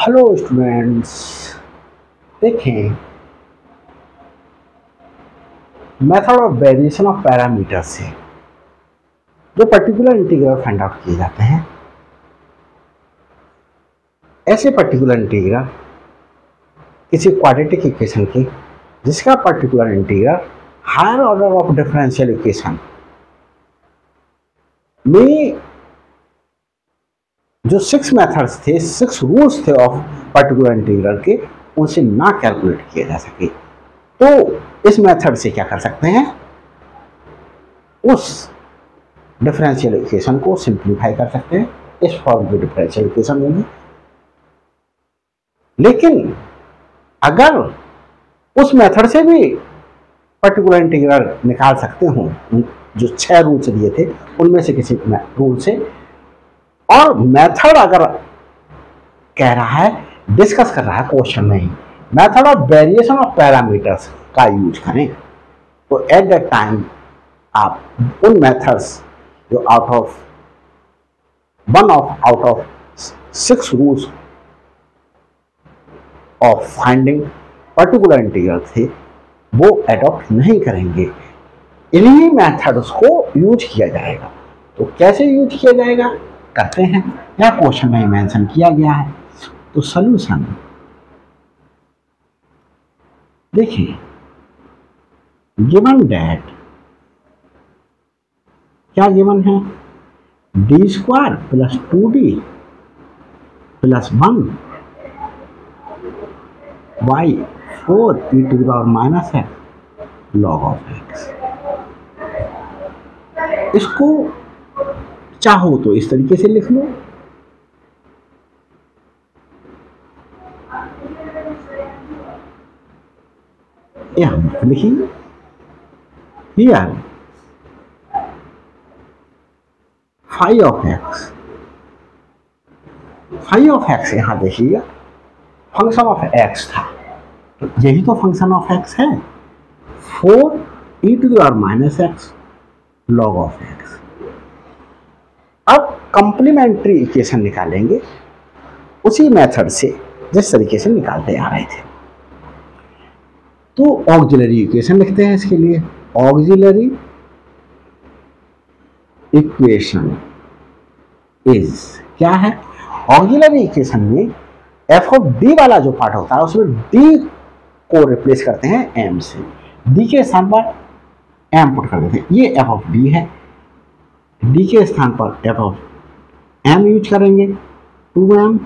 Hello students, देखें method of variation of parameter से जो पर्टिकुलर इंटीग्रल फाइंड आउट किए जाते हैं, ऐसे पर्टिकुलर इंटीग्रल किसी क्वाड्रेटिक इक्वेशन के जिसका particular integral higher order of differential equation में जो 6 मेथड्स थे, 6 रूल्स थे ऑफ पर्टिकुलर इंटीग्रल के, उनसे ना कैलकुलेट किया जा सके, तो इस मेथड से क्या कर सकते हैं, उस डिफरेंशियल इक्वेशन को सिंप्लीफाई कर सकते हैं। इस फॉर्म की डिफरेंशियल इक्वेशन होगी। लेकिन अगर उस मेथड से भी पर्टिकुलर इंटीग्रल निकाल सकते हो, जो 6 रूल्स दिए थे उनमें से किसी रूल से, और मेथड अगर कह रहा है, डिस्कस कर रहा है, क्वेश्चन नहीं, method of variation of parameters का यूज करें, तो एट दैट टाइम आप उन मेथड्स जो out of 6 rules of finding particular integral थे, वो एडॉप्ट नहीं करेंगे। इन्हीं मेथड्स को यूज किया जाएगा। तो कैसे यूज किया जाएगा करते हैं, यह क्वेश्चन में मेंशन किया गया है। तो सॉल्यूशन देखिए, गिवन दैट, क्या गिवन है, d² plus 2d plus 1 by 4 e to the power minus है log ऑफ x। इसको चाहो तो इस तरीके से लिख लो, यहां लिखिए, हियर फाई ऑफ एक्स, यहां देखिएगा फंक्शन ऑफ एक्स था, तो यही तो फंक्शन ऑफ एक्स है, 4 e to the power minus x log of x. अब कंप्लीमेंट्री इक्वेशन निकालेंगे उसी मेथड से जिस तरीके से निकालते आ रहे थे। तो ऑक्सिलरी इक्वेशन लिखते हैं इसके लिए। ऑक्सिलरी इक्वेशन इज क्या है, ऑक्सिलरी इक्वेशन में एफ ऑफ डी वाला जो पार्ट होता है उसमें डी को रिप्लेस करते हैं एम से, डी के स्थान पर एम पुट कर देते हैं। ये एफ ऑफ डी है, डी के स्थान पर एफ ऑफ एम यूज करेंगे, 2m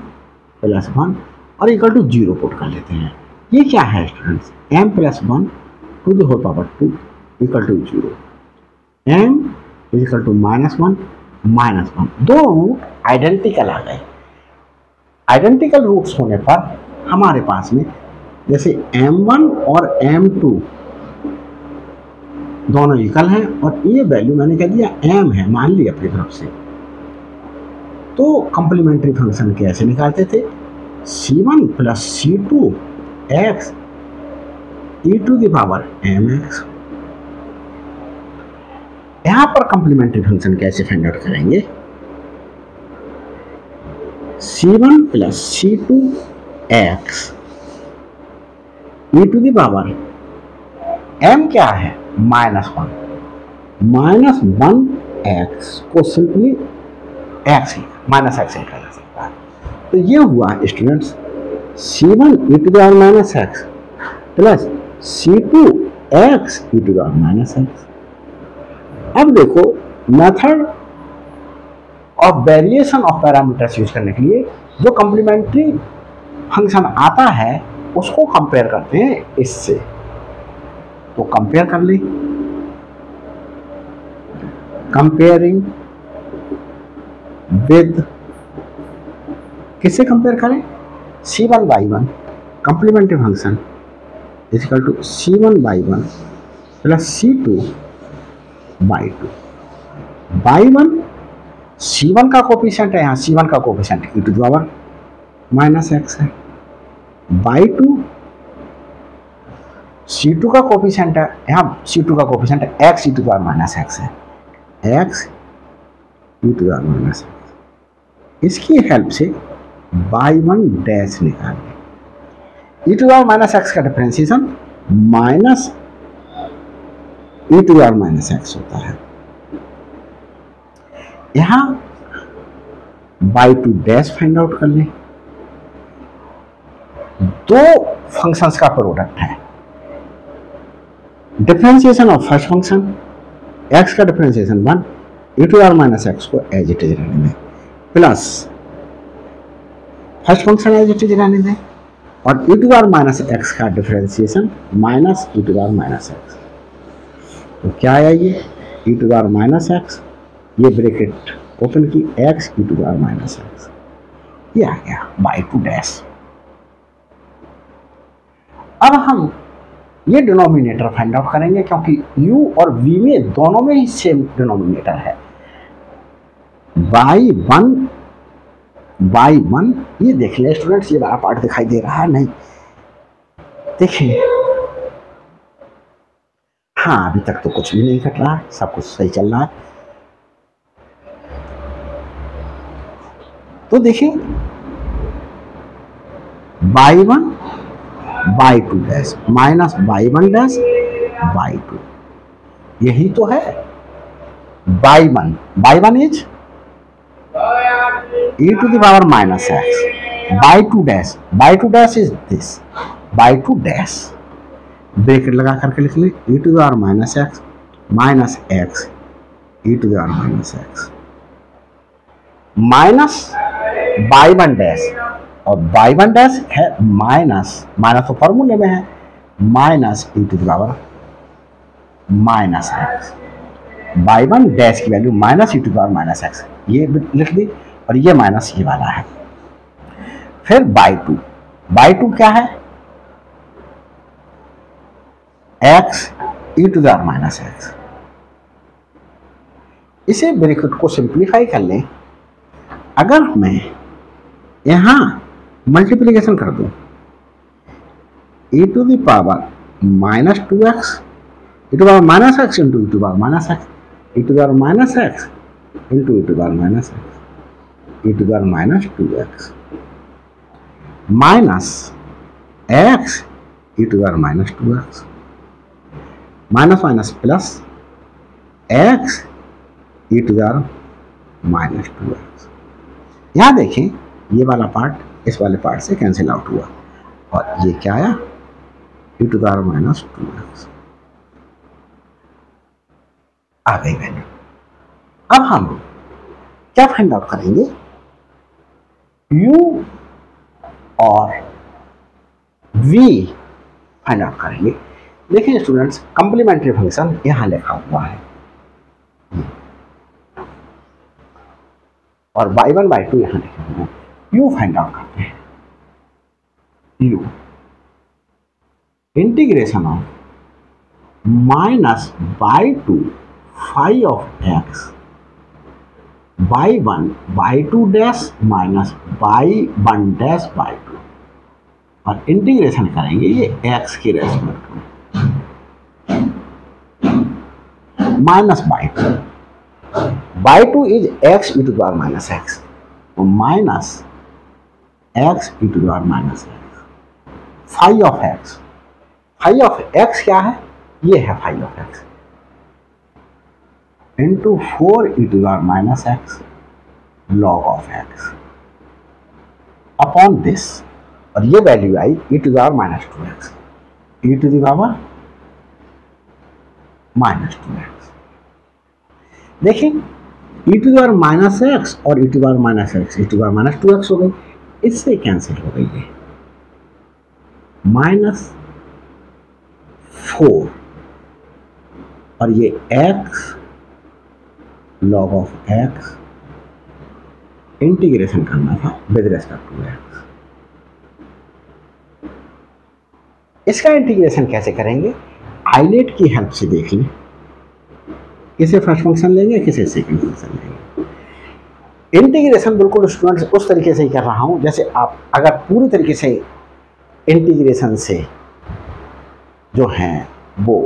प्लस 1 और इक्वल टू 0 पुट कर लेते हैं। ये क्या है students, m plus 1 to the whole power 2 equal to 0, m equal to -1 -1। दो रूट आइडेंटिकल आ गए। आइडेंटिकल रूट्स होने पर हमारे पास में जैसे m1 और m2 दोनों इक्वल हैं, और ये वैल्यू मैंने कह दिया m है, मान ली अपनी तरफ से। तो कंप्लीमेंट्री फंक्शन कैसे निकालते थे, c1 plus c2 x e to the power mx। यहां पर कंप्लीमेंट्री फंक्शन कैसे फाइंड आउट करेंगे, c1 plus c2 x e to the power m क्या है, -1 -1x को सिंपली x माइनस एक्स लिखा जा सकता है। तो ये हुआ students c1 e to the power minus x plus c2 x e to the power minus x. अब देखो, method of variation of parameters use करने के लिए जो कंप्लीमेंट्री फंक्शन आता है उसको कंपेयर करते हैं इससे। तो कंपेयर कर ले, कंपेयरिंग विद, किससे कंपेयर करें, c1 by 1 complementary function is equal to c1 by 1 plus c2 by 2 by 1। c1 का कोफिशिएंट है, यहाँ c1 का coefficient e to the power minus x है, बाई 2 c2 का कोफिशिएंट है, यहाँ c2 का कोफिशिएंट है x e to the power minus x है, x e to the power minus x. इसकी हेल्प से बाई वन डैश निकालें। E to r minus x का differentiation minus e to r minus x होता है। यहां y two dash find out कर लें। दो फंक्शंस का प्रोडक्ट है, differentiation of first function x का differentiation 1, e to r minus x को एज इट इज रहने दें, plus first function as it is रहने दें, और e to r minus x का differentiation minus e to r minus x. तो क्या आया ये e to r minus x, ये ब्रैकेट ओपन की x e to r minus x, ये आ गया बाई टू डैश। अब हम ये डिनोमिनेटर फाइंड आउट करेंगे क्योंकि u और v में दोनों में ही सेम डिनोमिनेटर है। बाई वन ये देख ले स्टूडेंट्स, ये बड़ा पार्ट दिखाई दे रहा है नहीं? देखिए हाँ, अभी तक तो कुछ भी नहीं घट रहा है, सब कुछ सही चल रहा है। तो देखिए y one by two dash minus by one dash by two, यही तो है y one is e to the power minus x, y two dash is this y two dash, bracket लगा करके लिख ले e to the power minus x e to the power minus x minus by one dash, और y one dash है minus तो फॉर्मूले में है minus e to the power minus x, by one dash की value minus e to the power minus x, ये लिख दी, और ये माइनस ये वाला है। फिर बाई टू क्या है x e to the power minus x. इसे ब्रैकेट को सिंप्लीफाई कर लें, अगर मैं यहां मल्टीप्लीकेशन कर दूं e to the power minus two x e to power minus x into e to power minus x e to power minus x into e to power minus x e to power minus two x minus x e to power minus two x minus minus plus x e to power minus two x. यहां देखें ये वाला part इस वाले part से cancel out हुआ, और ये क्या आया e to the power minus two x आ गई वैल्यू। अब हम क्या फाइंड आउट करेंगे, u और v फाइंड आउट करेंगे। देखिए स्टूडेंट्स, कंप्लीमेंट्री फंक्शन यहां लिखा हुआ है, और बाई वन बाई टू यहां लिखे हुए हैं। u फाइंड आउट करते हैं, u integration of minus by two phi of x by one by two dash minus by one dash by two, और इंटीग्रेशन करेंगे ये x के रेस्पेक्ट में minus by two is x e to the power minus x, minus x e to the power minus x, phi of x क्या है, ये है phi of x into 4 e to the power minus x log of x upon this, और ये value आई e to the power minus two x e to the power minus two x. देखिए e to the power minus x और e to the power minus x e to the power minus two x हो गई, इससे cancel हो गई है minus 4, और ये x log of x integration करना था विद रेस्पेक्ट टू x। इसका इंटीग्रेशन कैसे करेंगे, आइलेट की हेल्प से देख लें, किसे फर्स्ट फंक्शन लेंगे किसे सेकंड फंक्शन लेंगे। इंटीग्रेशन बिल्कुल स्टूडेंट्स उस तरीके से ही कर रहा हूं जैसे आप अगर पूरी तरीके से इंटीग्रेशन से जो हैं वो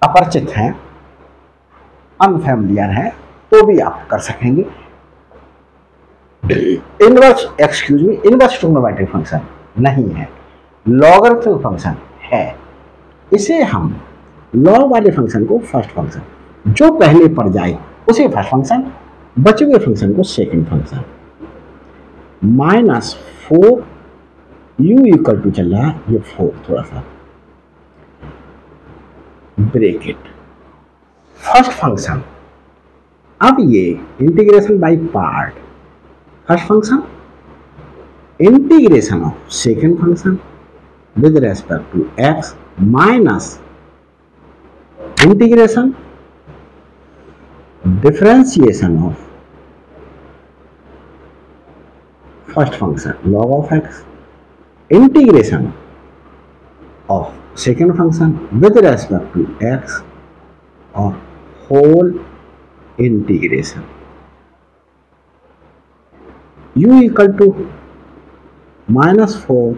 अपरिचित हैं, अनफैमिलियर है, तो भी आप कर सकेंगे। Inverse, excuse me, inverse trigonometric function नहीं है, लॉगरिथमिक फंक्शन है। इसे हम लॉग वाले फंक्शन को फर्स्ट फंक्शन, जो पहले पड़ जाए उसे फर्स्ट फंक्शन, बचे हुए फंक्शन को second function. -4 u equal to चल रहा है ये 4, थोड़ा सा ब्रेकेट फर्स्ट फंक्शन। अब ये integration by part, first function integration of second function with respect to x minus integration differentiation of first function log of x integration of second function with respect to x और whole integration u equal to -4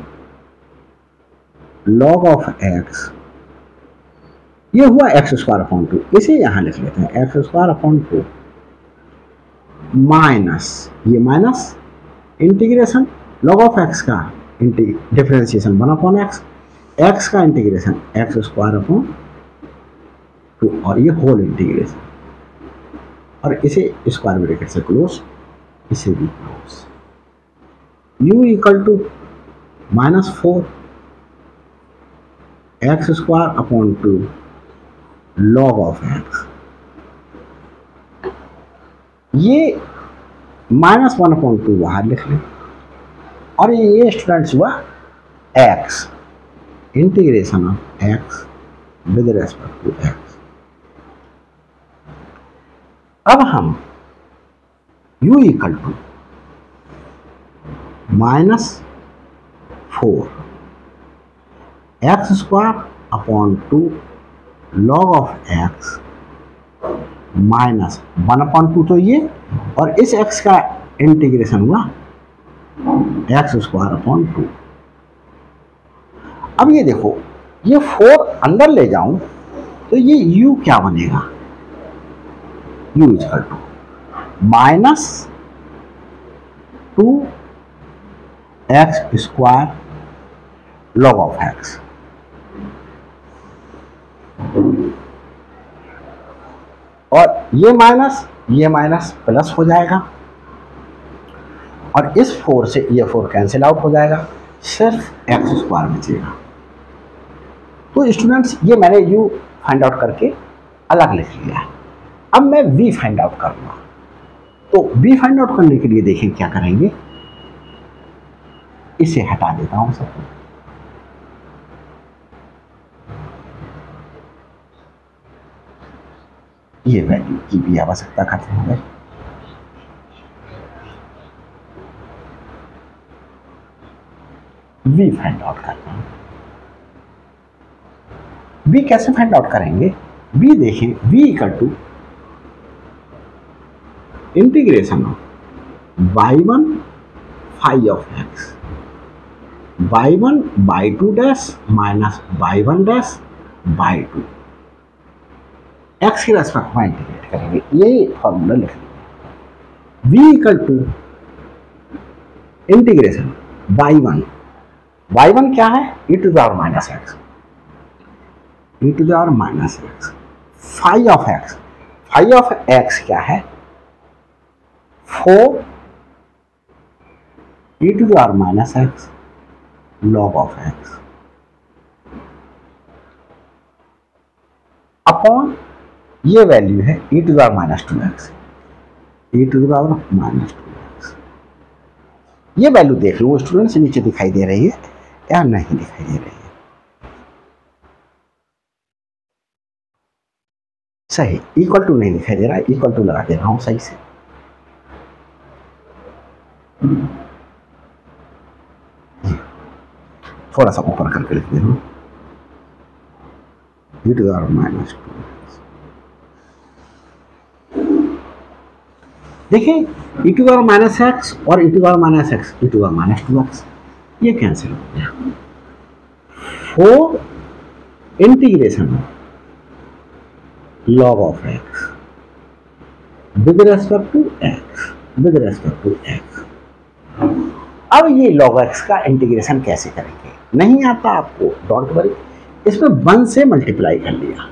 log of x, ये हुआ x²/2, इसे यहां लिख लेते हैं x²/2 minus ये minus integration log of x का डिफरेंशिएशन 1/x, x का इंटीग्रेशन x²/2 और ये होल इंटीग्रेशन, और इसे स्क्वायर ब्रैकेट से क्लोज, इसे भी close. u equal to -4 x²/2 log of x, ये -1/2 बाहर लिख लें, और ये स्टूडेंट्स हुआ x integration of x with respect to x। अब हम u equal to -4 x²/2 log of x minus 1/2 तो ये, और इस x का इंटीग्रेशन हुआ x²/2। अब ये देखो, ये 4 अंदर ले जाऊं तो ये u क्या बनेगा, u equal to -2x² log of x, और ये माइनस प्लस हो जाएगा, और इस 4 से ये 4 कैंसिल आउट हो जाएगा, सिर्फ x² बचेगा। तो स्टूडेंट्स, ये मैंने u फाइंड आउट करके अलग लिख लिया है। अब मैं v फाइंड आउट करूंगा, तो v फाइंड आउट करने के लिए देखें क्या करेंगे, इसे हटा देता हूं सब, ये वैल्यू की भी आवश्यकता खत्म हो गई। v फाइंड आउट करना है। v कैसे फाइंड आउट करेंगे, v देखें, v equal to integration of y1 phi of x, y1/2 minus y1/2, x के रेस्पेक्ट में इंटीग्रेट करेंगे, ये फॉर्मूला लिख लेंगे। v equal to integration y1 क्या है, e to the power minus x, phi of x क्या है, 4 e to the power minus x log of x upon ये वैल्यू है e to the power -2x, ये value देख लो student, से नीचे दिखाई दे रही है या नहीं दिखाई दे रही है, सही, इक्वल टू नहीं दिखाई दे रहा है, इक्वल टू लगा दे रहा हूं सही से। थोड़ा सा ऊपर करके लिख दे रहा हूं, e टू द पावर -2। देखिए e to the power -x और e to the power -x, e to the power -2x, ये कैंसिल हो गया। 4 integration log of x with respect to x, अब ये log x का इंटीग्रेशन कैसे करेंगे, नहीं आता आपको, डोंट वरी, इसमें 1 से मल्टीप्लाई कर लिया,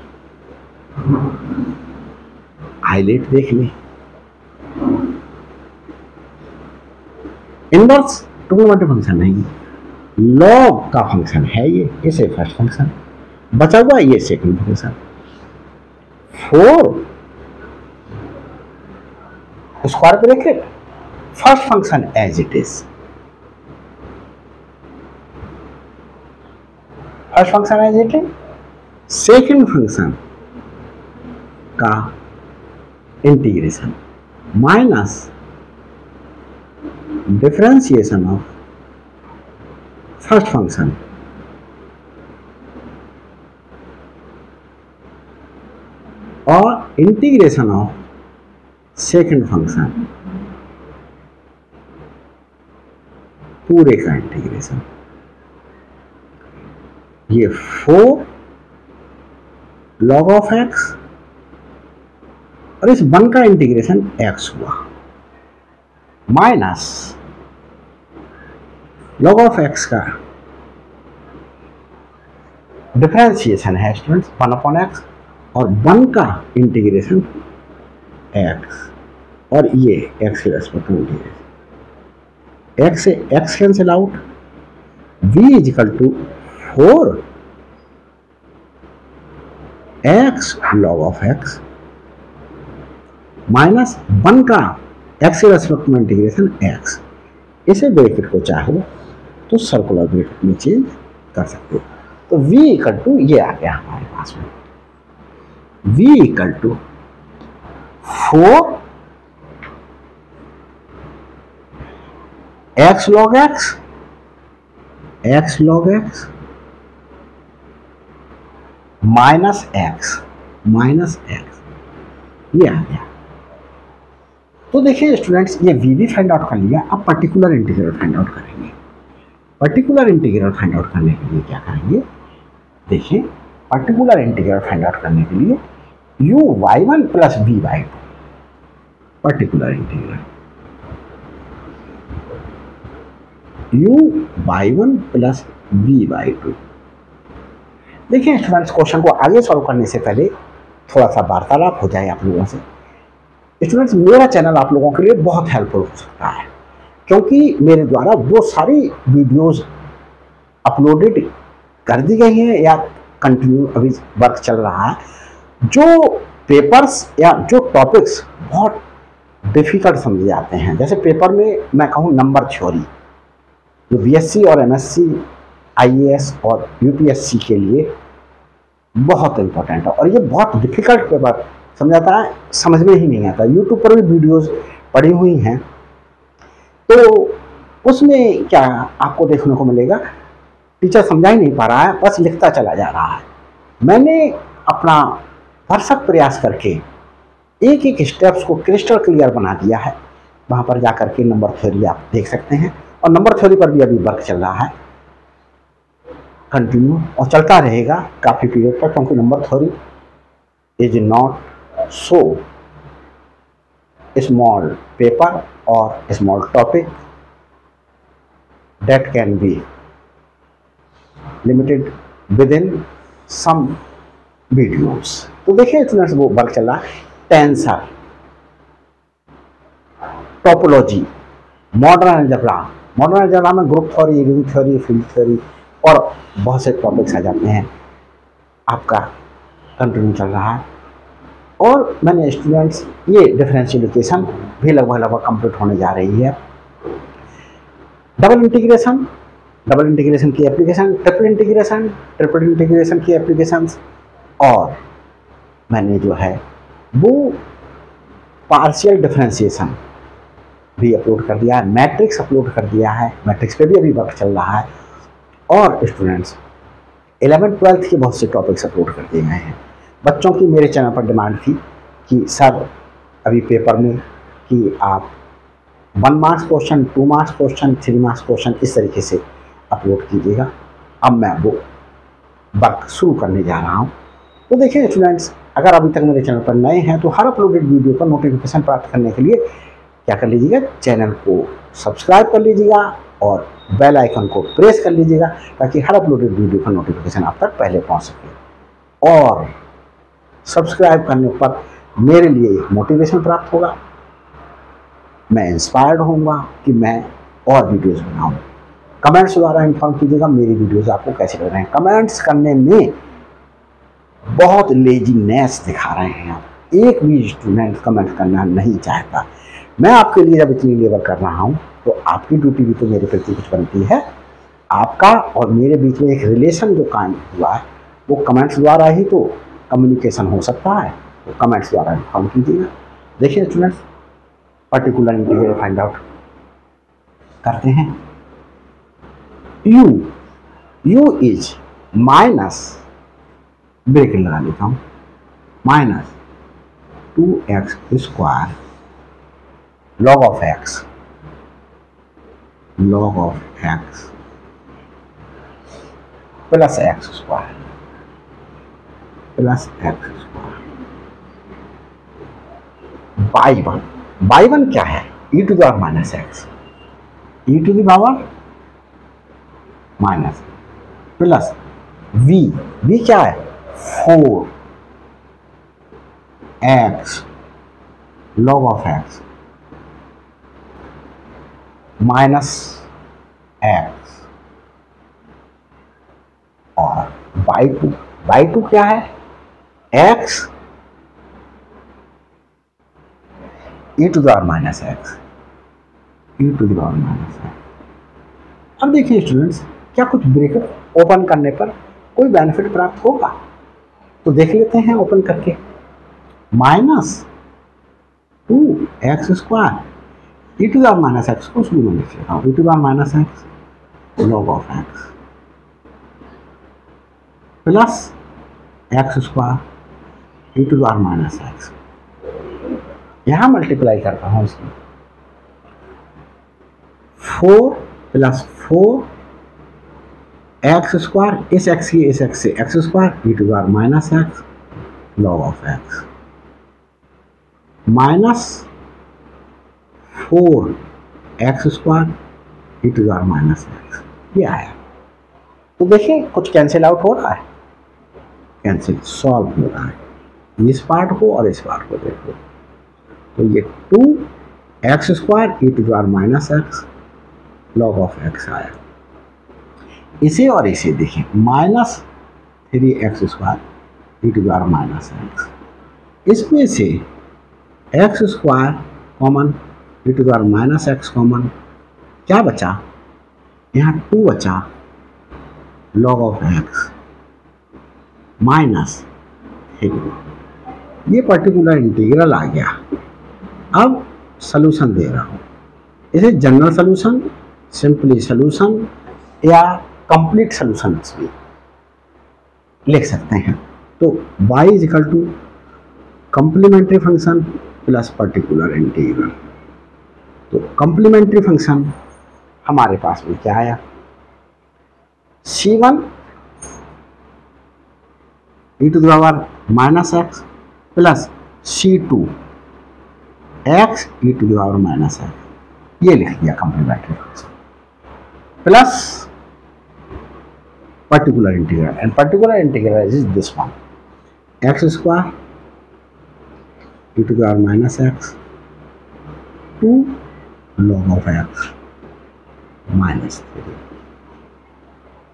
हाईलाइट देख ले, इनवर्स ट्रिग्नोमेट्रिक फंक्शन नहीं, लॉग का फंक्शन है ये से फर्स्ट फंक्शन, बचा हुआ ये second function. 4 square bracket first function as it is, first function as it is, second function का integration minus differentiation of first function और इंटीग्रेशन ऑफ सेकंड फंक्शन, पूरे का इंटीग्रेशन। ये 4 log ऑफ x और इस 1 का इंटीग्रेशन x हुआ, minus log of x का डिफरेंशिएशन है स्टूडेंट्स 1/x और 1 का इंटीग्रेशन x, और ये x के रेस्पेक्ट में इंटीग्रेशन, x से x cancel out, v is equal to 4 x log of x minus 1 का x के रेस्पेक्ट में इंटीग्रेशन x। इसे ब्रैकेट को चाहो तो सर्कुलर ब्रैकेट में चेंज कर सकते हो, तो v इक्वल टू ये आ गया हमारे पास में, v equal to 4 x log x, x log x minus x, ये आ गया। तो देखिए स्टूडेंट्स, ये v भी फाइंड आउट कर लिया, अब पर्टिकुलर इंटीग्रल फाइंड आउट करेंगे। पर्टिकुलर इंटीग्रल फाइंड आउट करने के लिए क्या करेंगे, देखिए पर्टिकुलर इंटीग्रल फाइंड आउट करने के लिए u(y1 + v(y2), particular integral u(y1 + v(y2). देखिए स्टूडेंट्स, क्वेश्चन को आगे सॉल्व करने से पहले थोड़ा सा वार्तालाप हो जाए आप लोगों से। स्टूडेंट्स, मेरा चैनल आप लोगों के लिए बहुत हेल्पफुल हो सकता है, क्योंकि मेरे द्वारा वो सारी वीडियोस अपलोडेड कर दी गई हैं या कंटिन्यू अभी वर्क चल रहा है, जो पेपर्स या जो टॉपिक्स बहुत डिफिकल्ट समझे जाते हैं। जैसे पेपर में मैं कहूँ नंबर थ्योरी, जो बीएससी और एमएससी, आईएएस और यूपीएससी के लिए बहुत इम्पोर्टेंट है, और ये बहुत डिफिकल्ट पेपर समझाता है, समझ में ही नहीं आता। यूट्यूब पर भी वीडियोस पड़ी हुई हैं, तो उसमें क्या आपको देखने को मिलेगा, टीचर समझा ही नहीं पा रहा है, बस लिखता चला जा रहा है। मैंने अपना भरसक प्रयास करके एक एक स्टेप्स को क्रिस्टल क्लियर बना दिया है। वहाँ पर जा करके नंबर थ्योरी आप देख सकते हैं, और नंबर थ्योरी पर भी अभी वर्क चल रहा है कंटिन्यू, और चलता रहेगा काफ़ी पीरियड तक, क्योंकि number theory is not so small paper और small topic that can be limited within some videos। तो देखिए स्टूडेंट्स, वो वर्क चल रहा है टेंसर, टोपोलॉजी, मॉडर्न अलजेब्रा में group theory, ring theory, field theory और बहुत से टॉपिक्स आ जाते हैं, आपका कंटिन्यू चल रहा है। और मैंने स्टूडेंट्स ये डिफरेंशियल इक्वेशन भी लगभग कंप्लीट होने जा रही है। डबल इंटीग्रेशन की एप्लीकेशन, ट्रिपल इंटीग्रेशन की एप्लीकेशंस, और मैंने जो है वो पार्शियल डिफरेंशिएशन भी अपलोड कर दिया है, मैट्रिक्स अपलोड कर दिया है, मैट्रिक्स पे भी अभी वर्क चल रहा है। और स्टूडेंट्स 11th-12th के बहुत से टॉपिक्स अपलोड कर दिए गए हैं। बच्चों की मेरे चैनल पर डिमांड थी कि सर अभी पेपर में कि आप 1 marks question, 2 marks question, 3 marks question इस तरीके से अपलोड कीजिएगा। अब मैं वो वर्क शुरू करने जा रहा हूँ। तो देखिए स्टूडेंट्स, अगर अभी तक मेरे चैनल पर नए हैं तो हर अपलोडेड वीडियो का नोटिफिकेशन प्राप्त करने के लिए क्या कर लीजिएगा, चैनल को सब्सक्राइब कर लीजिएगा और बेल आइकन को प्रेस कर लीजिएगा ताकि हर अपलोडेड वीडियो का नोटिफिकेशन आप तक पहले पहुंच सके। और सब्सक्राइब करने पर मेरे लिए मोटिवेशन प्राप्त होगा, मैं इंस्पायर्ड होऊंगा कि मैं और वीडियोस बनाऊं। कमेंट्स द्वारा इन्फॉर्म कीजिएगा मेरी वीडियोस आपको कैसे लग रहे हैं। कमेंट्स करने में बहुत लेजीनेस दिखा रहे हैं आप, एक भी स्टूडेंट कमेंट करना नहीं चाहता। मैं आपके लिए जब इतनी लेबर कर रहा हूँ तो आपकी ड्यूटी भी तो मेरे प्रति कुछ बनती है। आपका और मेरे बीच में एक रिलेशन जो कायम हुआ है वो कमेंट्स द्वारा ही तो कम्युनिकेशन हो सकता है, तो कमेंट्स द्वारा इन्फॉर्म कीजिएगा। देखिए students, particular integral find out करते हैं। u इज माइनस, ब्रैकेट लगा लेता हूँ, minus 2x square log of x plus x square by one क्या है, e to the power minus x, e to the power minus plus v क्या है 4x log of x minus x और by two क्या है x e to the power minus x, अब देखिए students, क्या कुछ ब्रैकेट ओपन करने पर कोई बेनिफिट प्राप्त होगा? तो देख लेते हैं ओपन करके। Minus 2x square e to the power minus x को शुरू में लिख लेता हूँ, e to the power minus x log of x plus x square e to the power minus x, यहां मल्टीप्लाई करता हूं इसमें 4 प्लस 4 एक्स स्क्वायर, इस एक्स से x square e to the power minus x log of x minus 4 x square e to the power minus x, ये आया। तो देखिए कुछ कैंसिल आउट हो रहा है, कैंसिल सॉल्व हो रहा है। इस पार्ट को और इस पार्ट को देखो, तो ये 2x square e to the power minus x log of x आया। इसे और इसे देखिए, minus 3x square e to the power minus x, इसमें से x square common e to the power minus x common, क्या बचा यहाँ 2 बचा log ऑफ x माइनस 3, ये पर्टिकुलर इंटीग्रल आ गया। अब सॉल्यूशन दे रहा हूँ, इसे जनरल सॉल्यूशन, सिंपली सॉल्यूशन या कंप्लीट सॉल्यूशन भी लिख सकते हैं। तो y is equal to complementary function plus particular integral. तो कॉम्प्लीमेंट्री फंक्शन हमारे पास में क्या आया, c1 e to the power minus x plus c2 x e to the power minus x, ये लिख दिया complementary function, plus particular integral, and particular integral is this one, x square e to the power minus x 2 log of x minus 3।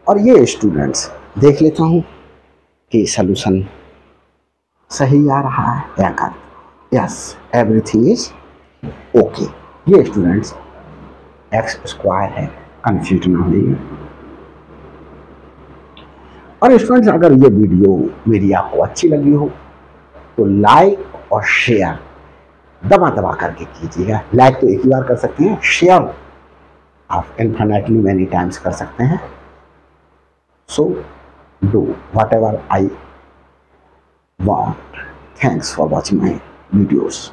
और ये students देख लेता हूँ कि solution सही आ रहा है या गलत। Yes, everything is okay. ये स्टूडेंट्स एक्स स्क्वायर है, कंफ्यूज ना होइए। और स्टूडेंट्स, अगर ये वीडियो मेरी आपको अच्छी लगी हो तो लाइक और शेयर दबा दबा करके कीजिएगा। लाइक तो एक ही बार कर सकते हैं, शेयर आप इन्फिनिटली मैनी टाइम्स कर सकते हैं। So do whatever I want. Thanks for watching my videos.